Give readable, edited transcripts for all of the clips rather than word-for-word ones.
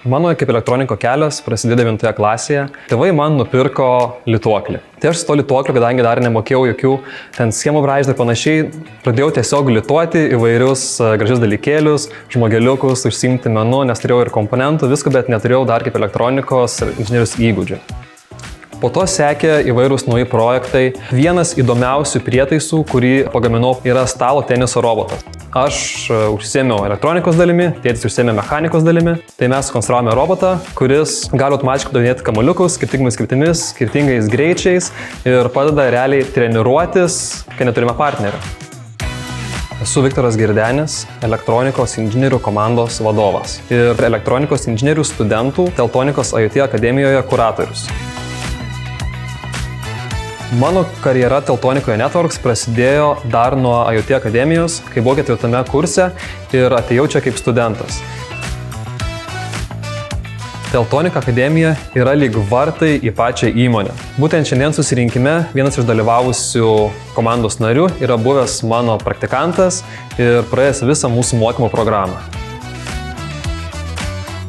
Mano kaip elektroniko kelias prasidėjo 9 klasėje. Tėvai man nupirko lituoklį. Tai aš su to lituokliu, kadangi dar nemokėjau jokių ten schemų braižyti ir panašiai, pradėjau tiesiog lituoti įvairius gražius dalykėlius, žmogeliukus, užsiimti menu, nes turėjau ir komponentų, viską, bet neturėjau dar kaip elektronikos inžinierius įgūdžių. Po to sekė įvairūs nauji projektai. Vienas įdomiausių prietaisų, kurį pagaminau, yra stalo teniso robotas. Aš užsiėmiau elektronikos dalimi, tėtis užsiėmė mechanikos dalimi. Tai mes konstravome robotą, kuris gali automatiškai davinėti kamuoliukus skirtingomis kryptimis, skirtingais greičiais ir padeda realiai treniruotis, kai neturime partnerio. Esu Viktoras Girdenis, elektronikos inžinierių komandos vadovas ir elektronikos inžinierių studentų Teltonikos IoT akademijoje kuratorius. Mano karjera Teltonikoje Networks prasidėjo dar nuo IoT akademijos, kai buvau 4 kurse ir atėjau čia kaip studentas. Teltonika akademija yra lyg vartai į pačią įmonę. Būtent šiandien susirinkime vienas iš dalyvavusių komandos narių yra buvęs mano praktikantas ir praėjęs visą mūsų mokymo programą.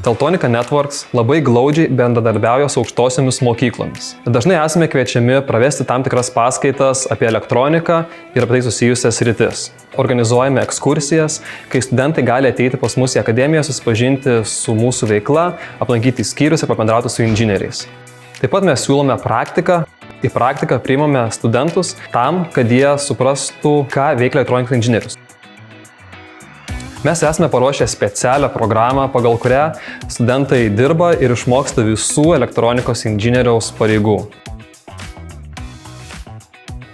Teltonika Networks labai glaudžiai bendradarbiauja su aukštosiomis mokyklomis. Dažnai esame kviečiami pravesti tam tikras paskaitas apie elektroniką ir apie tai susijusias sritis. Organizuojame ekskursijas, kai studentai gali ateiti pas mus į akademiją, susipažinti su mūsų veikla, aplankyti skyrius ir pabendrauti su inžinieriais. Taip pat mes siūlome praktiką. Į praktiką priimame studentus tam, kad jie suprastų, ką veikia elektronikos inžinierius. Mes esame paruošę specialią programą, pagal kurią studentai dirba ir išmoksta visų elektronikos inžinieriaus pareigų.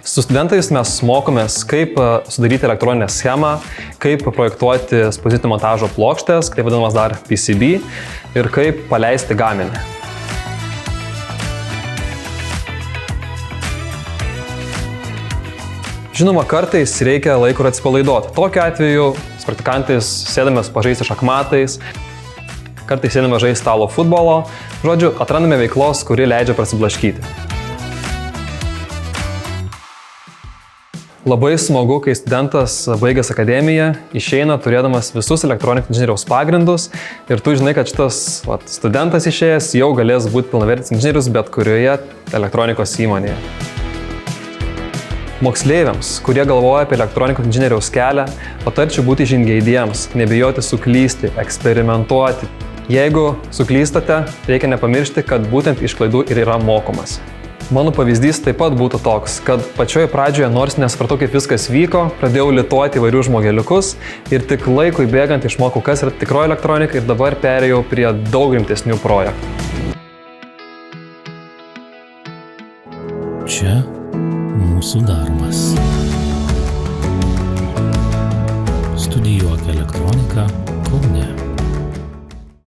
Su studentais mes mokomės, kaip sudaryti elektroninę schemą, kaip projektuoti spausdintinio montažo plokštes, taip vadinamas dar PCB, ir kaip paleisti gaminį. Žinoma, kartais reikia laiko ir atsipalaiduoti. Tokiu atveju su praktikantais sėdamės pažaisti šachmatais, kartais sėdame žaisti stalo futbolo. Žodžiu, atrandame veiklos, kuri leidžia prasiblaškyti. Labai smagu, kai studentas baigęs akademiją, išeina turėdamas visus elektronikos inžinieriaus pagrindus ir tu žinai, kad šitas studentas išėjęs jau galės būti pilnavertis inžinierius bet kurioje elektronikos įmonėje. Moksleiviams, kurie galvoja apie elektronikos inžinieriaus kelią, patarčiau būti žingeidiems, nebijoti suklysti, eksperimentuoti. Jeigu suklystate, reikia nepamiršti, kad būtent iš klaidų ir yra mokomas. Mano pavyzdys taip pat būtų toks, kad pačioje pradžioje, nors nesupratau, kaip viskas vyko, pradėjau lituoti įvairių žmogeliukus ir tik laikui bėgant išmokau, kas yra tikroji elektronika ir dabar perėjau prie daug rimtesnių projektų. Čia mūsų darbas. Studijuok elektroniką Kaune.